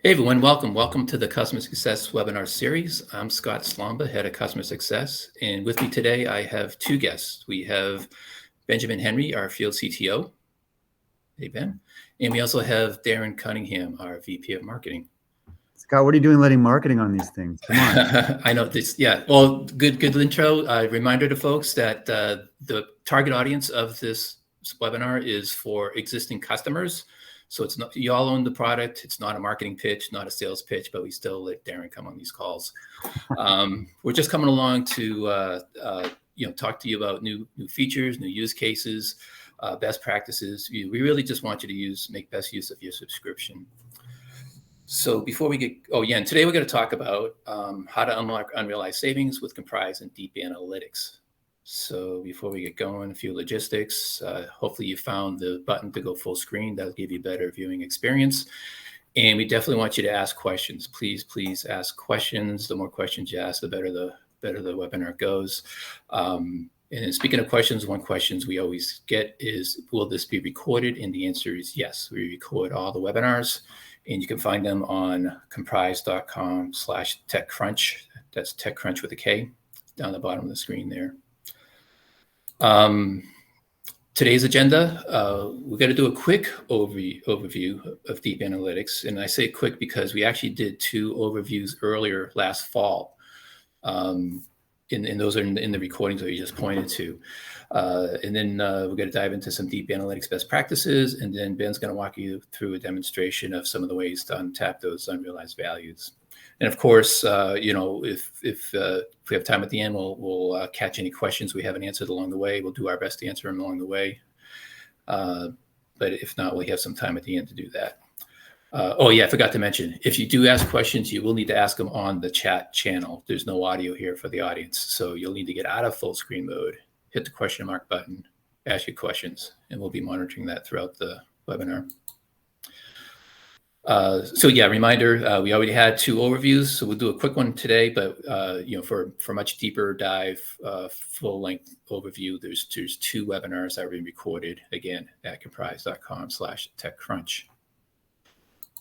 Hey everyone, welcome. Welcome to the Customer Success webinar series. I'm Scott Slomba, Head of Customer Success. And with me today, I have two guests. We have Benjamin Henry, our Field CTO. Hey, Ben. And we also have Darren Cunningham, our VP of Marketing. Scott, what are you doing letting marketing on these things? Come on. I know this. Yeah. Well, good intro. Reminder to folks that the target audience of this webinar is for existing customers. So it's not, you all own the product. It's not a marketing pitch, not a sales pitch, but we still let Darren come on these calls. We're just coming along to talk to you about new features, new use cases, best practices. We really just want you to make best use of your subscription. So before we get, and today we're going to talk about how to unlock unrealized savings with Komprise and Deep Analytics. So before we get going, a few logistics. Hopefully you found the button to go full screen. That'll give you a better viewing experience. And we definitely want you to ask questions. Please ask questions. The more questions you ask, the better the webinar goes. And speaking of questions, one question we always get is, will this be recorded? And the answer is yes. We record all the webinars. And you can find them on komprise.com/TechCrunch. That's TechCrunch with a K, down the bottom of the screen there. Today's agenda, we're going to do a quick overview of Deep Analytics. And I say quick because we actually did two overviews earlier last fall. And those are in the recordings that you just pointed to. And then we're going to dive into some Deep Analytics best practices. And then Ben's going to walk you through a demonstration of some of the ways to untap those unrealized values. And of course, if we have time at the end, we'll catch any questions we haven't answered along the way. We'll do our best to answer them along the way. But if not, we'll have some time at the end to do that. I forgot to mention, if you do ask questions, you will need to ask them on the chat channel. There's no audio here for the audience. So you'll need to get out of full screen mode, hit the question mark button, ask your questions, and we'll be monitoring that throughout the webinar. Reminder, we already had two overviews, so we'll do a quick one today, but for much deeper dive, full length overview, there's two webinars that are being recorded, again, at komprise.com/TechCrunch.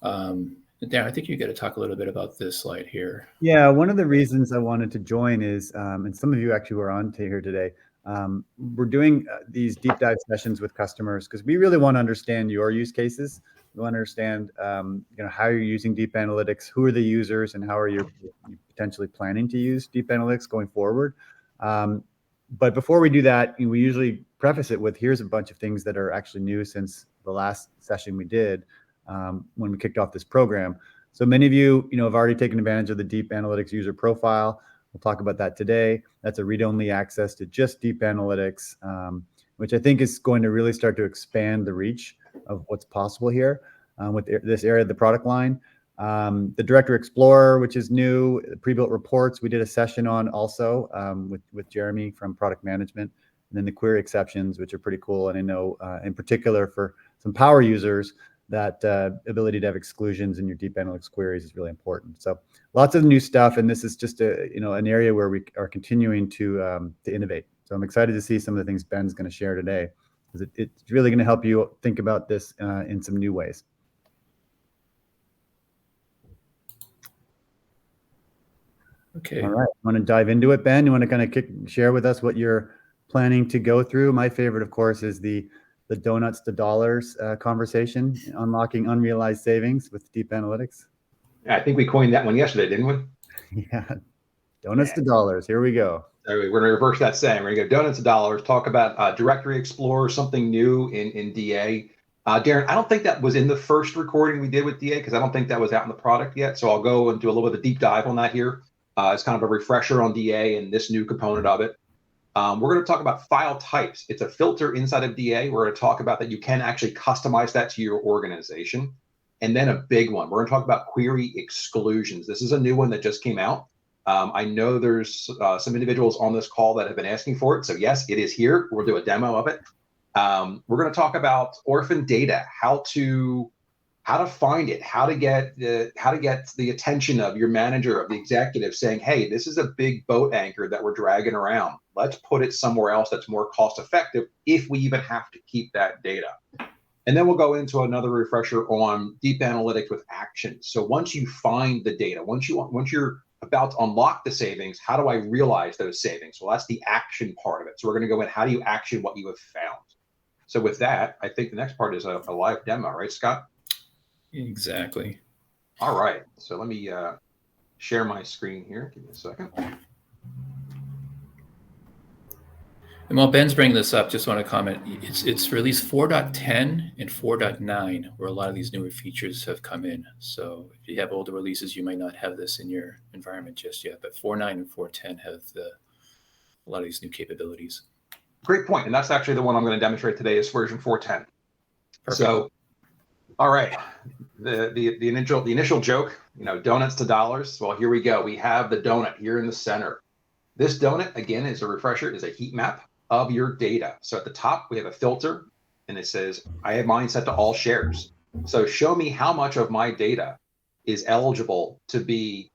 Darren, I think you're going to talk a little bit about this slide here. Yeah, one of the reasons I wanted to join is, and some of you actually were on here today, we're doing these deep dive sessions with customers because we really want to understand your use cases. We want to understand, how you're using Deep Analytics, who are the users, and how are you potentially planning to use Deep Analytics going forward. But before we do that, we usually preface it with, here's a bunch of things that are actually new since the last session we did when we kicked off this program. So many of you, have already taken advantage of the Deep Analytics user profile. We'll talk about that today. That's a read-only access to just Deep Analytics, which I think is going to really start to expand the reach of what's possible here with this area of the product line. The Directory Explorer, which is new, pre-built reports, we did a session on also with Jeremy from product management, and then the query exceptions, which are pretty cool. And I know in particular for some power users, that ability to have exclusions in your Deep Analytics queries is really important. So lots of new stuff, and this is just an area where we are continuing to innovate. So I'm excited to see some of the things Ben's going to share today, because it's really going to help you think about this in some new ways. Okay. All right. Want to dive into it, Ben? You want to kind of share with us what you're planning to go through? My favorite, of course, is the donuts to dollars conversation, unlocking unrealized savings with Deep Analytics. I think we coined that one yesterday, didn't we? Yeah. Donuts to dollars. Here we go. We're going to reverse that saying. We're going to go donuts to dollars, talk about Directory Explorer, something new in DA. Darren, I don't think that was in the first recording we did with DA because I don't think that was out in the product yet. So I'll go and do a little bit of a deep dive on that here. It's kind of a refresher on DA and this new component of it. We're going to talk about file types. It's a filter inside of DA. We're going to talk about that you can actually customize that to your organization. And then a big one, we're going to talk about query exclusions. This is a new one that just came out. I know there's some individuals on this call that have been asking for it. So yes, it is here. We'll do a demo of it. We're going to talk about orphaned data, how to find it, how to get the attention of your manager, of the executive, saying, hey, this is a big boat anchor that we're dragging around. Let's put it somewhere else that's more cost effective if we even have to keep that data. And then we'll go into another refresher on deep analytics with actions. So once you find the data, once you're about to unlock the savings, how do I realize those savings? Well, that's the action part of it. So we're going to go in, how do you action what you have found? So with that, I think the next part is a live demo, right, Scott? Exactly. All right. So let me share my screen here. Give me a second. And while Ben's bringing this up, just want to comment, it's release 4.10 and 4.9 where a lot of these newer features have come in. So if you have older releases, you might not have this in your environment just yet, but 4.9 and 4.10 have a lot of these new capabilities. Great point. And that's actually the one I'm going to demonstrate today is version 4.10. Perfect. So, all right, the initial joke, donuts to dollars. Well, here we go. We have the donut here in the center. This donut, again, is a refresher, is a heat map of your data. So at the top, we have a filter, and it says, I have mine set to all shares. So show me how much of my data is eligible to be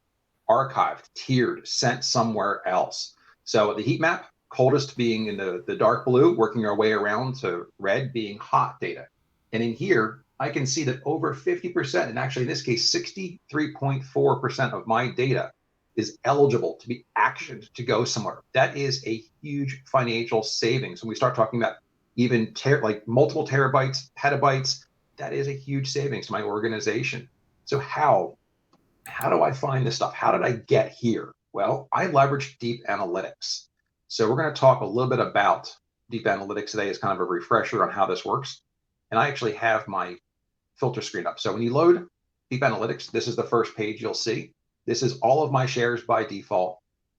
archived, tiered, sent somewhere else. So the heat map, coldest being in the dark blue, working our way around to red being hot data. And in here, I can see that over 50%, and actually in this case, 63.4% of my data is eligible to be actioned to go somewhere. That is a huge financial savings. When we start talking about even like multiple terabytes, petabytes, that is a huge savings to my organization. So how do I find this stuff? How did I get here? Well, I leverage deep analytics. So we're going to talk a little bit about deep analytics today as kind of a refresher on how this works. And I actually have my filter screen up. So when you load deep analytics, this is the first page you'll see. This is all of my shares by default,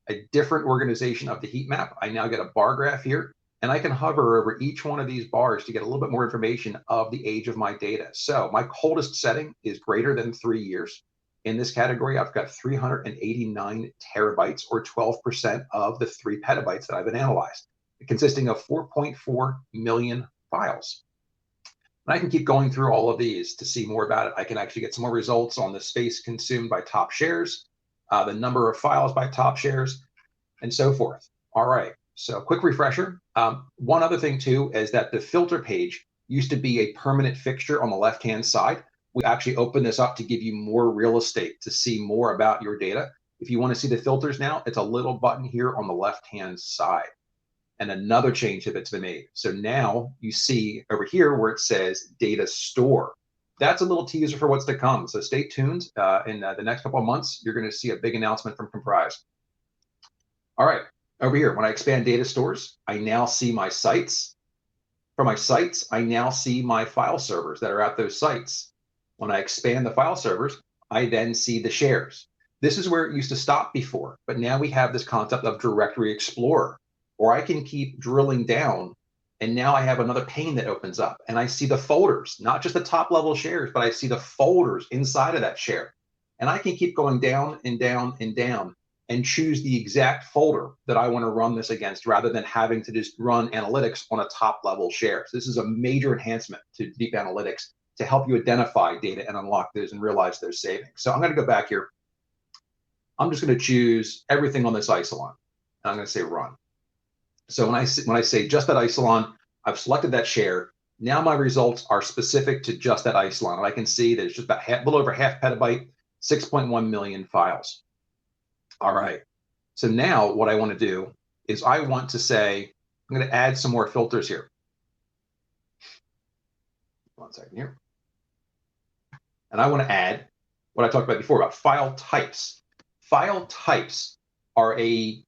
a different organization of the heat map. I now get a bar graph here, and I can hover over each one of these bars to get a little bit more information of the age of my data. So my coldest setting is greater than 3 years. In this category, I've got 389 terabytes, or 12% of the 3 petabytes that I've been analyzed, consisting of 4.4 million files. And I can keep going through all of these to see more about it. I can actually get some more results on the space consumed by top shares, the number of files by top shares, and so forth. All right, so quick refresher. One other thing too is that the filter page used to be a permanent fixture on the left-hand side. We actually opened this up to give you more real estate to see more about your data. If you want to see the filters now, it's a little button here on the left-hand side. And another change that's been made. So now you see over here where it says data store. That's a little teaser for what's to come. So stay tuned. In the next couple of months, you're going to see a big announcement from Komprise. All right, over here, when I expand data stores, I now see my sites. From my sites, I now see my file servers that are at those sites. When I expand the file servers, I then see the shares. This is where it used to stop before, but now we have this concept of Directory Explorer. Or I can keep drilling down, and now I have another pane that opens up, and I see the folders, not just the top level shares, but I see the folders inside of that share. And I can keep going down and down and down and choose the exact folder that I want to run this against, rather than having to just run analytics on a top level share. So this is a major enhancement to deep analytics to help you identify data and unlock those and realize those savings. So I'm going to go back here. I'm just going to choose everything on this Isilon, and I'm going to say run. So when I say just that Isilon, I've selected that share. Now my results are specific to just that Isilon. And I can see that it's just about a little over half petabyte, 6.1 million files. All right. So now what I want to do is I want to say, I'm going to add some more filters here. 1 second here. And I want to add what I talked about before about file types. File types are a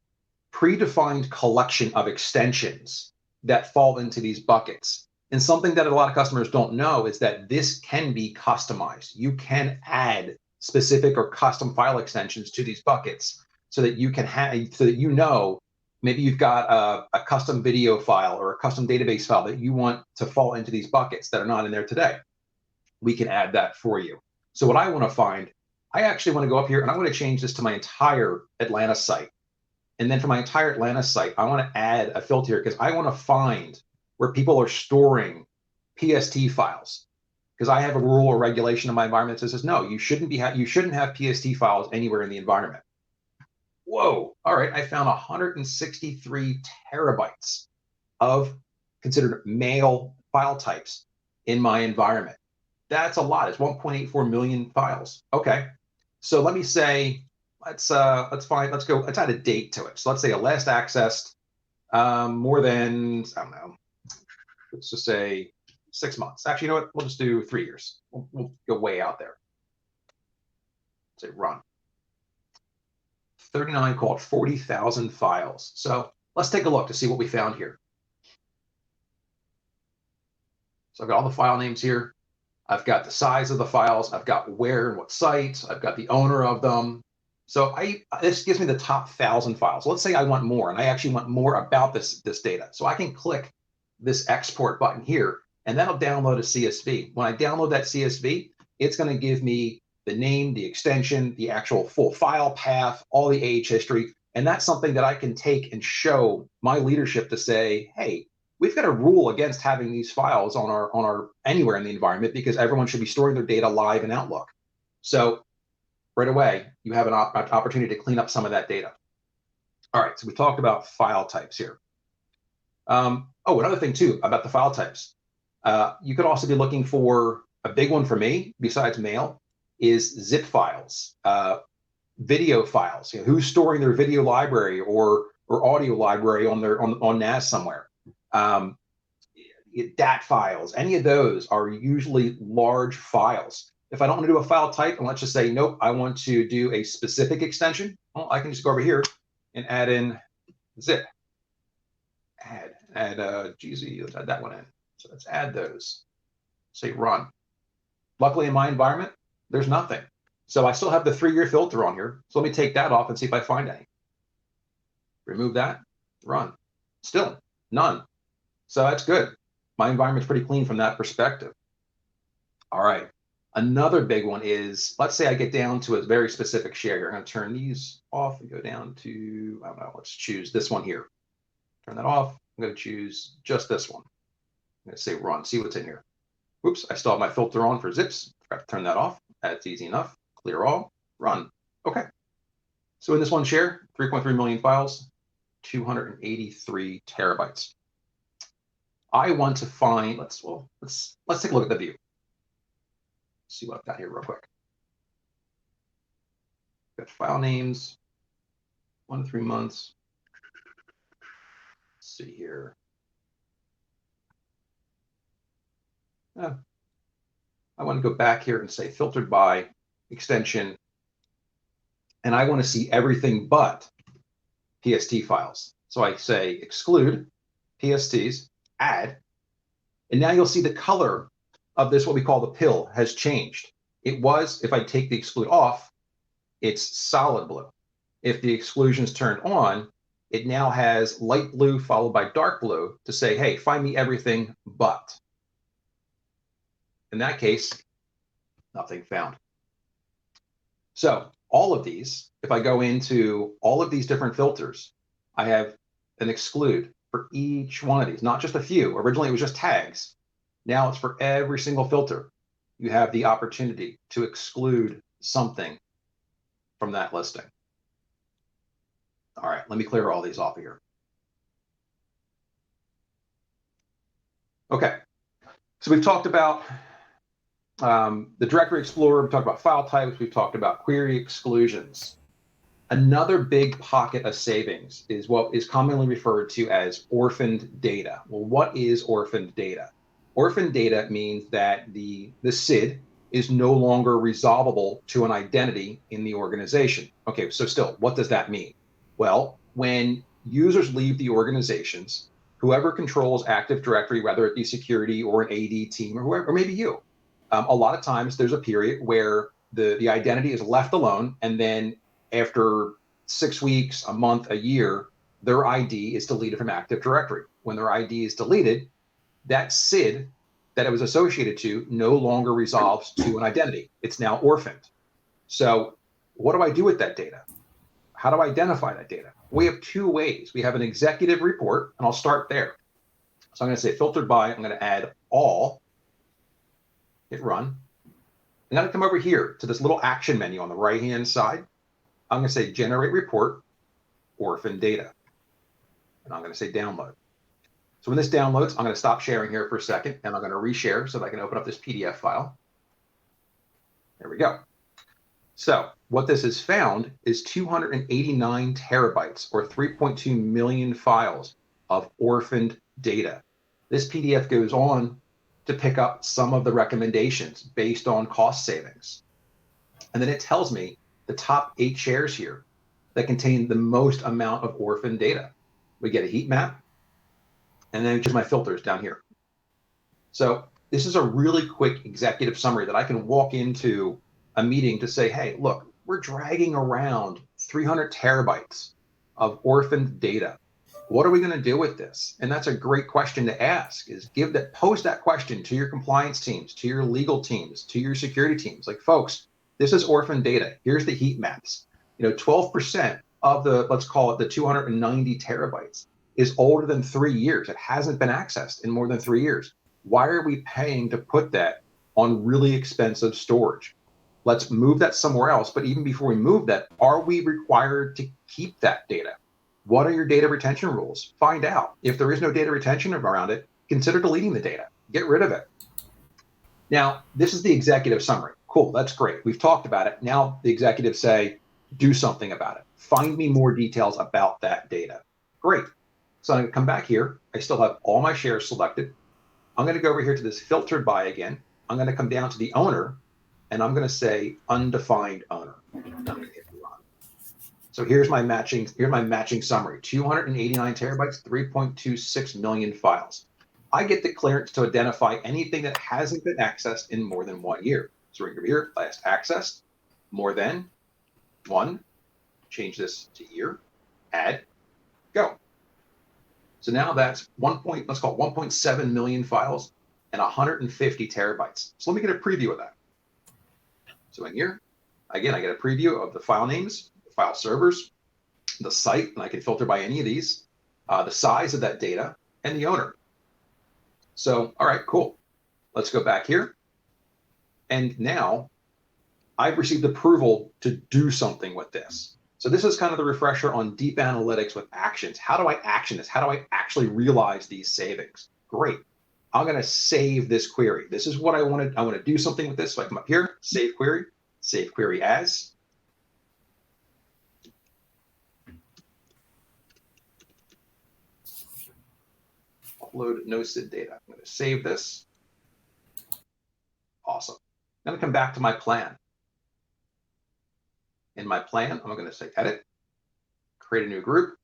predefined collection of extensions that fall into these buckets. And something that a lot of customers don't know is that this can be customized. You can add specific or custom file extensions to these buckets so that you can have, so that maybe you've got a custom video file or a custom database file that you want to fall into these buckets that are not in there today. We can add that for you. So what I want to find, I actually want to go up here and I want to change this to my entire Atlanta site. And then for my entire Atlanta site, I want to add a filter here because I want to find where people are storing PST files. Because I have a rule or regulation in my environment that says, no, you shouldn't have PST files anywhere in the environment. Whoa, all right, I found 163 terabytes of considered mail file types in my environment. That's a lot. It's 1.84 million files. Okay, so let me say, let's add a date to it. So let's say a last accessed more than, I don't know, let's just say 6 months. Actually, you know what? We'll just do 3 years. We'll go way out there. Say run. 39 called 40,000 files. So let's take a look to see what we found here. So I've got all the file names here. I've got the size of the files. I've got where and what sites. I've got the owner of them. So this gives me the top 1,000 files. Let's say I want more, and I actually want more about this data. So I can click this export button here, and that'll download a CSV. When I download that CSV, it's going to give me the name, the extension, the actual full file path, all the age history. And that's something that I can take and show my leadership to say, hey, we've got a rule against having these files on our anywhere in the environment, because everyone should be storing their data live in Outlook. So right away, you have an opportunity to clean up some of that data. All right, so we talked about file types here. Oh, another thing too about the file types. You could also be looking for, a big one for me, besides mail, is zip files, video files. You know, who's storing their video library or audio library on NAS somewhere? DAT files, any of those are usually large files. If I don't want to do a file type, and let's just say, nope, I want to do a specific extension, well, I can just go over here and add in zip. Add GZ, let's add that one in. So let's add those. Say run. Luckily in my environment, there's nothing. So I still have the 3-year filter on here. So let me take that off and see if I find any. Remove that, run. Still none. So that's good. My environment's pretty clean from that perspective. All right. Another big one is, let's say I get down to a very specific share here. I'm going to turn these off and go down to, I don't know, let's choose this one here. Turn that off. I'm going to choose just this one. I'm going to say run, see what's in here. Oops, I still have my filter on for zips. Forgot to turn that off. That's easy enough. Clear all, run. Okay. So in this one share, 3.3 million files, 283 terabytes. I want to find, let's take a look at the view. See what I've got here real quick. Got file names, 1 to 3 months. Let's see here. I want to go back here and say filtered by extension. And I want to see everything but PST files. So I say exclude PSTs, add, and now you'll see the color of this, what we call the pill, has changed. It was, if I take the exclude off, it's solid blue. If the exclusions turned on, it now has light blue followed by dark blue to say, hey, find me everything but. In that case, nothing found. So all of these, if I go into all of these different filters, I have an exclude for each one of these, not just a few. Originally, it was just tags. Now it's for every single filter. You have the opportunity to exclude something from that listing. All right, let me clear all these off of here. Okay, so we've talked about the Directory Explorer, we've talked about file types, we've talked about query exclusions. Another big pocket of savings is what is commonly referred to as orphaned data. Well, what is orphaned data? Orphaned data means that the SID is no longer resolvable to an identity in the organization. Okay, so still, what does that mean? Well, when users leave the organizations, whoever controls Active Directory, whether it be security or an AD team or whoever, or maybe you, a lot of times there's a period where the identity is left alone, and then after 6 weeks, a month, a year, their ID is deleted from Active Directory. When their ID is deleted, that SID that it was associated to no longer resolves to an identity. It's now orphaned. So what do I do with that data? How do I identify that data? We have 2 ways. We have an executive report, and I'll start there. So I'm going to say filtered by, I'm going to add all, hit run. I'm going to come over here to this little action menu on the right-hand side. I'm going to say generate report, orphan data. And I'm going to say download. So when this downloads, I'm going to stop sharing here for a second, and I'm going to reshare so that I can open up this PDF file. There we go. So what this has found is 289 terabytes or 3.2 million files of orphaned data. This PDF goes on to pick up some of the recommendations based on cost savings. And then it tells me the top 8 shares here that contain the most amount of orphaned data. We get a heat map, and then just my filters down here. So this is a really quick executive summary that I can walk into a meeting to say, hey, look, we're dragging around 300 terabytes of orphaned data. What are we going to do with this? And that's a great question to ask, is post that question to your compliance teams, to your legal teams, to your security teams. Like, folks, this is orphaned data. Here's the heat maps. 12% of the, let's call it the 290 terabytes is older than 3 years. It hasn't been accessed in more than 3 years. Why are we paying to put that on really expensive storage? Let's move that somewhere else. But even before we move that, are we required to keep that data? What are your data retention rules? Find out. If there is no data retention around it, consider deleting the data. Get rid of it. Now, this is the executive summary. Cool, that's great. We've talked about it. Now the executives say, do something about it. Find me more details about that data. Great. So I'm going to come back here. I still have all my shares selected. I'm going to go over here to this filtered by again. I'm going to come down to the owner, and I'm going to say undefined owner. I'm going to hit run. So here's my matching summary: 289 terabytes, 3.26 million files. I get the clearance to identify anything that hasn't been accessed in more than 1 year. So right over here, last accessed, more than 1. Change this to year, add, go. So now that's let's call it 1.7 million files and 150 terabytes. So let me get a preview of that. So in here, again, I get a preview of the file names, the file servers, the site, and I can filter by any of these, the size of that data, and the owner. So, all right, cool. Let's go back here. And now I've received approval to do something with this. So this is kind of the refresher on deep analytics with actions. How do I action this? How do I actually realize these savings? Great. I'm going to save this query. This is what I wanted. I want to do something with this. So I come up here, save query as. Upload no SID data. I'm going to save this. Awesome. I'm going to come back to my plan. In my plan, I'm going to say edit, create a new group.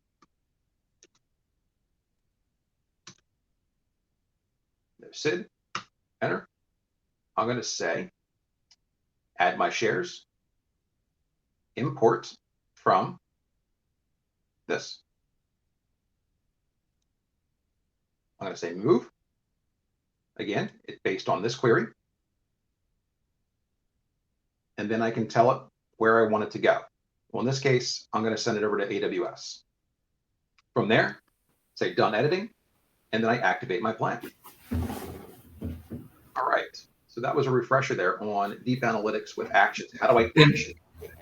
No SID, enter. I'm going to say add my shares, import from this. I'm going to say move. Again, it's based on this query. And then I can tell it where I want it to go. Well, in this case, I'm going to send it over to AWS. From there, say done editing, and then I activate my plan. All right. So that was a refresher there on deep analytics with actions. How do I action?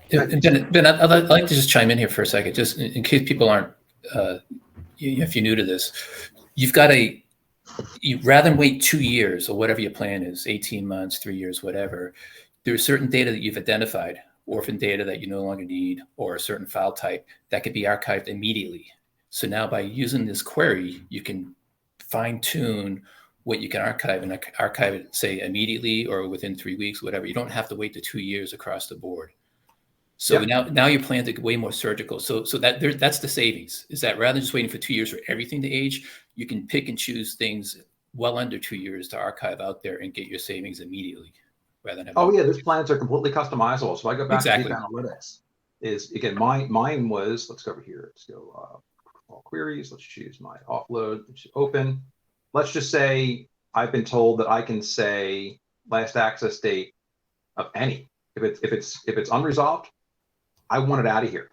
Ben, I'd like to just chime in here for a second, just in case people aren't, if you're new to this, you've got rather than wait 2 years or whatever your plan is, 18 months, 3 years, whatever, there's certain data that you've identified, orphan data that you no longer need, or a certain file type that could be archived immediately. So now by using this query, you can fine tune what you can archive and archive it, say, immediately or within 3 weeks, whatever. You don't have to wait the 2 years across the board. So now your plans are way more surgical. So that's the savings, is that rather than just waiting for 2 years for everything to age, you can pick and choose things well under 2 years to archive out there and get your savings immedily. Rather than these plans are completely customizable. So I go back to deep analytics. Is again, mine was, let's go over here. Let's go all queries. Let's choose my offload. Let's open. Let's just say I've been told that I can say last access date of any. If it's unresolved, I want it out of here.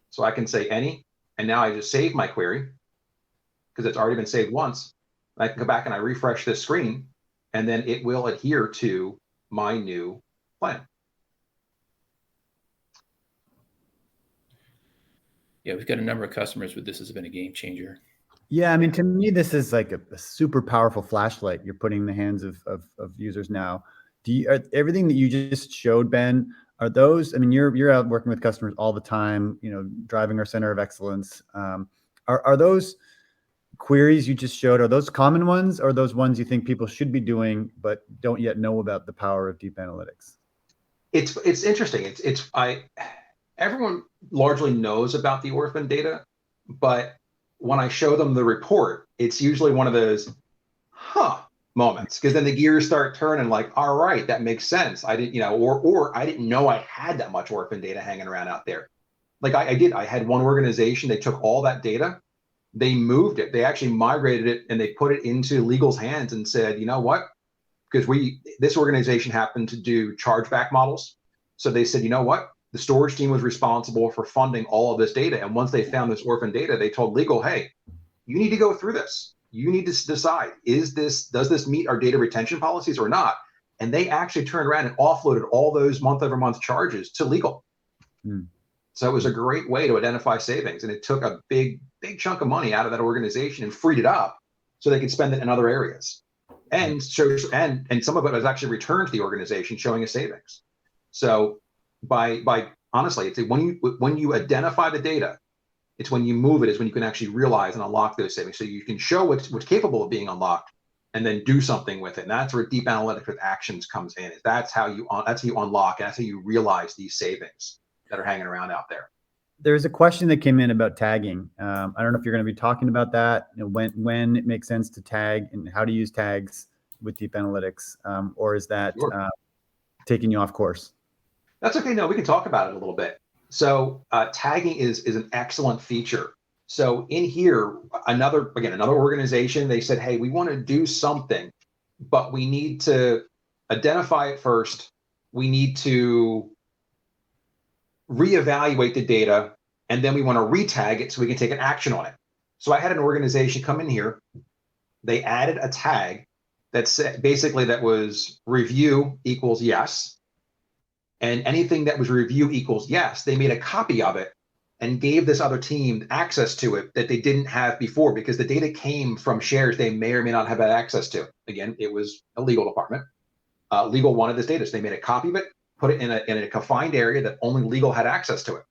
So I can say any, and now I just save my query because it's already been saved once. I can go back and I refresh this screen, and then it will adhere to my new plan. Yeah, we've got a number of customers where this has been a game changer. Yeah, I mean, to me, this is like a super powerful flashlight you're putting in the hands of users now. Everything that you just showed, Ben, are those? I mean, you're out working with customers all the time, driving our center of excellence. Are those queries you just showed, are those common ones, or are those ones you think people should be doing but don't yet know about the power of deep analytics? It's interesting. Everyone largely knows about the orphan data, but when I show them the report, it's usually one of those moments, because then the gears start turning, like, all right, that makes sense. I didn't, or I didn't know I had that much orphan data hanging around out there. Like I had one organization, they took all that data, they moved it, they actually migrated it, and they put it into legal's hands and said, you know what? Because this organization happened to do chargeback models. So they said, you know what? The storage team was responsible for funding all of this data. And once they found this orphan data, they told legal, hey, you need to go through this. You need to decide, does this meet our data retention policies or not? And they actually turned around and offloaded all those month-over-month charges to legal. So it was a great way to identify savings. And it took a big chunk of money out of that organization and freed it up so they could spend it in other areas. And some of it was actually returned to the organization, showing a savings. So by honestly, it's when you identify the data, it's when you move it is when you can actually realize and unlock those savings. So you can show what's capable of being unlocked, and then do something with it. And that's where deep analytics with actions comes in. That's how you unlock. That's how you realize these savings that are hanging around out there. There's a question that came in about tagging. I don't know if you're going to be talking about that, when it makes sense to tag and how to use tags with deep analytics, or is that taking you off course? That's okay. No, we can talk about it a little bit. So tagging is an excellent feature. So in here, another organization, they said, hey, we want to do something, but we need to identify it first. We need to reevaluate the data, and then we want to retag it so we can take an action on it. So I had an organization come in here. They added a tag that said basically that was review equals yes. And anything that was review equals yes, they made a copy of it and gave this other team access to it that they didn't have before, because the data came from shares they may or may not have had access to. Again, it was a legal department. Legal wanted this data, so they made a copy of it, put it in a confined area that only legal had access to it.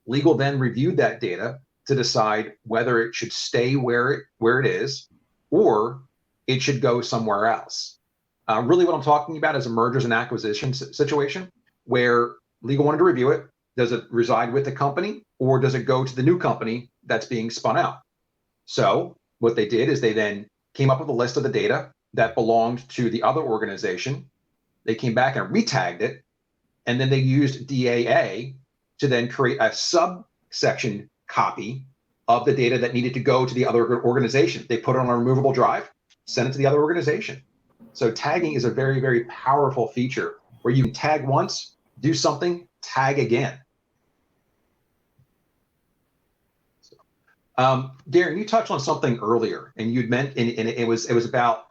Legal then reviewed that data to decide whether it should stay where it is, or it should go somewhere else. Really what I'm talking about is a mergers and acquisitions situation where legal wanted to review it. Does it reside with the company, or does it go to the new company that's being spun out? So what they did is they then came up with a list of the data that belonged to the other organization. They came back and retagged it, and then they used DAA to then create a subsection copy of the data that needed to go to the other organization. They put it on a removable drive, send it to the other organization. So tagging is a very, very powerful feature where you can tag once, do something, tag again. Darren, you touched on something earlier, and you'd meant, and it was about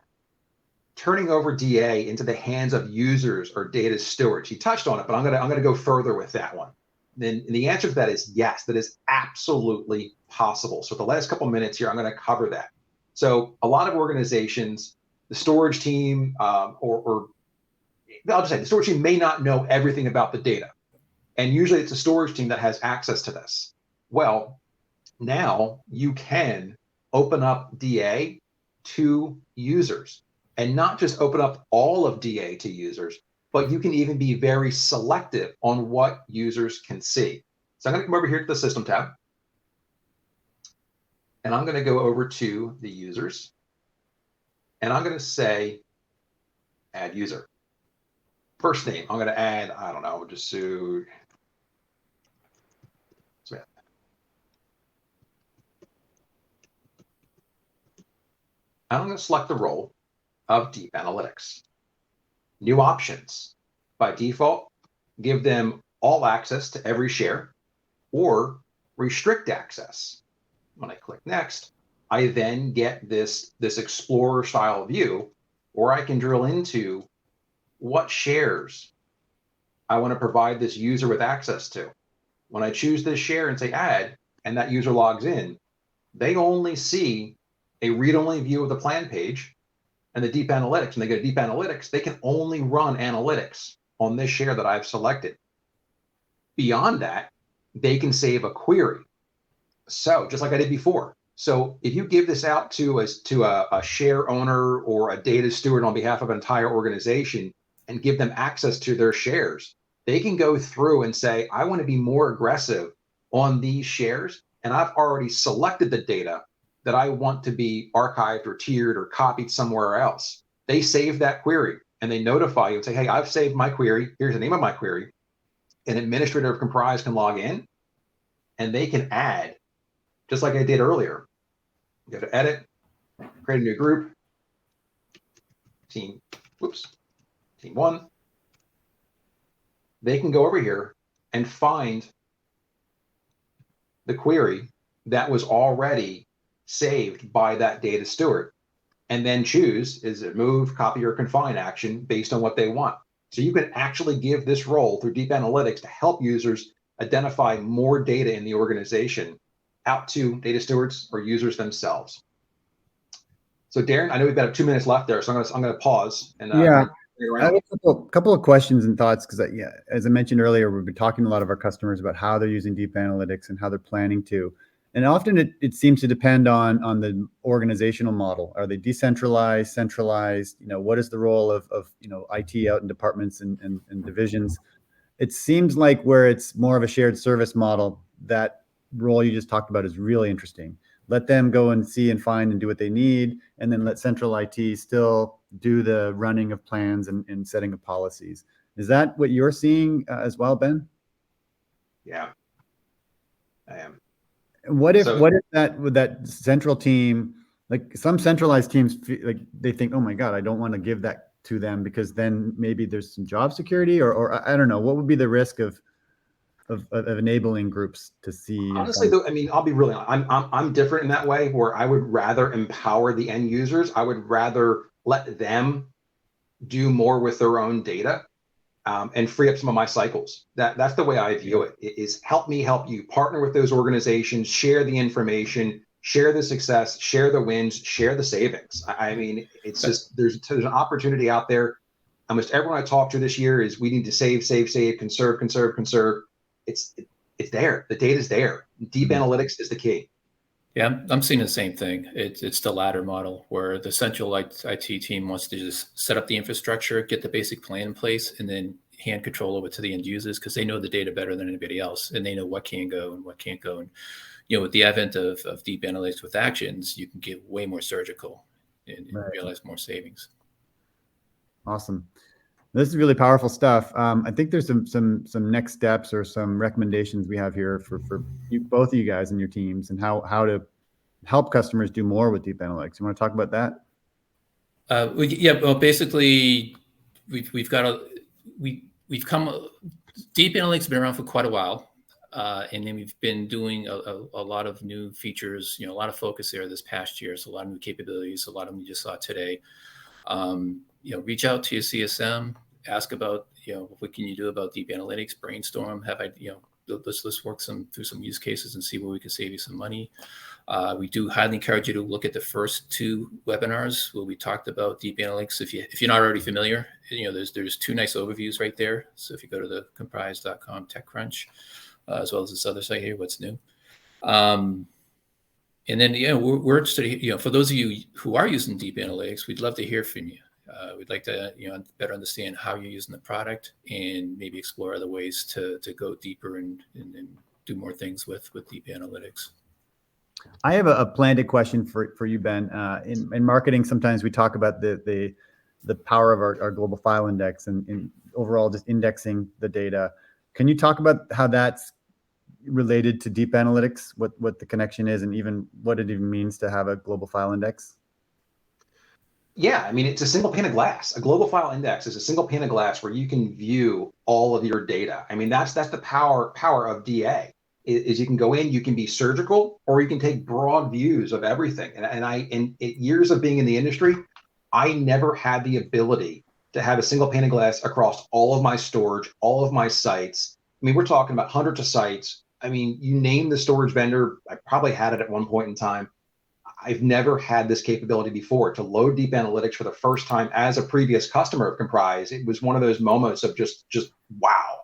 turning over DA into the hands of users or data stewards. You touched on it, but I'm gonna go further with that one. Then the answer to that is yes, that is absolutely possible. So the last couple of minutes here, I'm going to cover that. So a lot of organizations, the storage team, or I'll just say the storage team may not know everything about the data. And usually it's a storage team that has access to this. Well, now you can open up DA to users, and not just open up all of DA to users, but you can even be very selective on what users can see. So I'm going to come over here to the System tab, and I'm going to go over to the users, and I'm going to say add user. First name, I'm going to add, I don't know, just Sue Smith. I'm going to select the role of Deep Analytics. New options. By default, give them all access to every share, or restrict access. When I click next, I then get this Explorer style view, or I can drill into what shares I want to provide this user with access to. When I choose this share and say add, and that user logs in, they only see a read-only view of the plan page and the deep analytics. When they go to deep analytics, they can only run analytics on this share that I've selected. Beyond that, they can save a query. So just like I did before. So if you give this out to a share owner or a data steward on behalf of an entire organization and give them access to their shares, they can go through and say, I want to be more aggressive on these shares. And I've already selected the data that I want to be archived or tiered or copied somewhere else. They save that query and they notify you and say, hey, I've saved my query. Here's the name of my query. An administrator of Komprise can log in and they can add, just like I did earlier. You go to edit, create a new group, team one. They can go over here and find the query that was already saved by that data steward, and then choose, is it move, copy, or confine action based on what they want. So you can actually give this role through deep analytics to help users identify more data in the organization out to data stewards or users themselves. So Darren, I know we've got 2 minutes left there, so I'm going to pause and I have a couple of questions and thoughts because, as I mentioned earlier, we've been talking to a lot of our customers about how they're using deep analytics and how they're planning to. And often it seems to depend on the organizational model. Are they decentralized, centralized? What is the role of IT out in departments and divisions? It seems like where it's more of a shared service model, that role you just talked about is really interesting. Let them go and see and find and do what they need, and then let central IT still do the running of plans and setting of policies. Is that what you're seeing as well, Ben? Yeah, I am. What if that central team, like some centralized teams, like they think, oh my God, I don't want to give that to them because then maybe there's some job security or I don't know. What would be the risk of enabling groups to see? Honestly, though, I mean, I'll be really honest. I'm different in that way, where I would rather empower the end users. I would rather let them do more with their own data and free up some of my cycles. That's the way I view it. It is help me help you. Partner with those organizations, share the information, share the success, share the wins, share the savings. I mean, it's just there's an opportunity out there. Almost everyone I talk to this year is we need to save, conserve. It's there. The data's there. Deep analytics is the key. Yeah, I'm seeing the same thing. It's the latter model where the central IT team wants to just set up the infrastructure, get the basic plan in place, and then hand control over to the end users because they know the data better than anybody else, and they know what can go and what can't go. And with the advent of deep analytics with actions, you can get way more surgical and realize more savings. Awesome. This is really powerful stuff. I think there's some next steps or some recommendations we have here for both of you guys and your teams, and how to help customers do more with deep analytics. You want to talk about that? Well, basically, we've come. Deep analytics has been around for quite a while, and then we've been doing a lot of new features. A lot of focus there this past year. So a lot of new capabilities. A lot of them you just saw today. Reach out to your CSM, ask about, what can you do about deep analytics, brainstorm, let's work through some use cases and see where we can save you some money. We do highly encourage you to look at the first 2 webinars where we talked about deep analytics. If you're not already familiar, there's 2 nice overviews right there. So if you go to the komprise.com TechCrunch, as well as this other site here, what's new. And then, we're interested, for those of you who are using deep analytics, we'd love to hear from you. We'd like to, better understand how you're using the product and maybe explore other ways to go deeper and do more things with deep analytics. I have a planted question for you, Ben. In marketing, sometimes we talk about the power of our global file index and overall just indexing the data. Can you talk about how that's related to deep analytics, what the connection is, and even what it even means to have a global file index? Yeah, I mean, it's a single pane of glass. A global file index is a single pane of glass where you can view all of your data. I mean, that's the power of DA. Is you can go in, you can be surgical, or you can take broad views of everything. In years of being in the industry, I never had the ability to have a single pane of glass across all of my storage, all of my sites. I mean, we're talking about hundreds of sites, I mean, you name the storage vendor, I probably had it at one point in time. I've never had this capability before to load deep analytics for the first time as a previous customer of Komprise. It was one of those moments of just wow.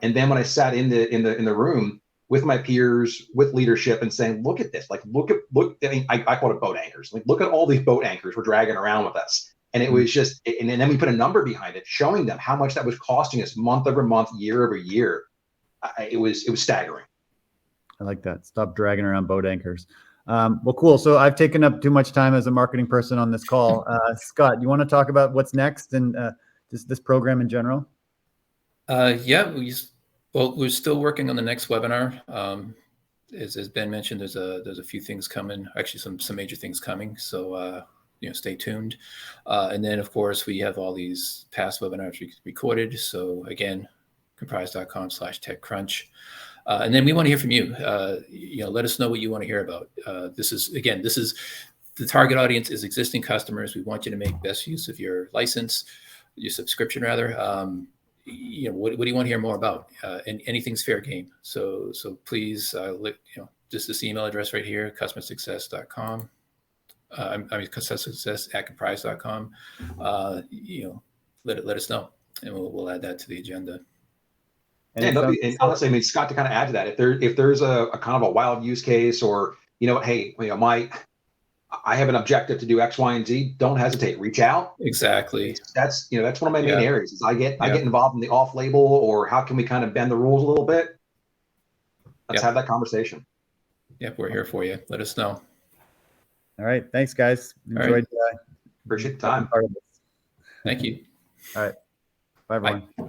And then when I sat in the room with my peers, with leadership, and saying, look at this, like look. I mean, I call it boat anchors. Like look at all these boat anchors we're dragging around with us. And it was just, and then we put a number behind it, showing them how much that was costing us month over month, year over year. It was staggering. I like that. Stop dragging around boat anchors. Well, cool. So I've taken up too much time as a marketing person on this call. Scott, you want to talk about what's next and just this program in general? Yeah, we're still working on the next webinar. As Ben mentioned, there's a few things coming. Actually, some major things coming. So stay tuned. And then of course we have all these past webinars recorded. So again, komprise.com/TechCrunch. And then we want to hear from you. Let us know what you want to hear about. This is the target audience is existing customers. We want you to make best use of your license, your subscription rather. What do you want to hear more about? And anything's fair game. So please, just this email address right here, customersuccess.com. customersuccess@komprise.com. Let us know, and we'll add that to the agenda. And honestly, I mean, Scott, to kind of add to that, if there's a kind of a wild use case, or hey, I have an objective to do X, Y, and Z, don't hesitate, reach out. Exactly. That's one of my main areas. Is I get involved in the off label, or how can we kind of bend the rules a little bit? Let's have that conversation. Yep, we're here for you. Let us know. All right, thanks, guys. Enjoyed. Appreciate the time. Thank you. All right, bye everyone. Bye.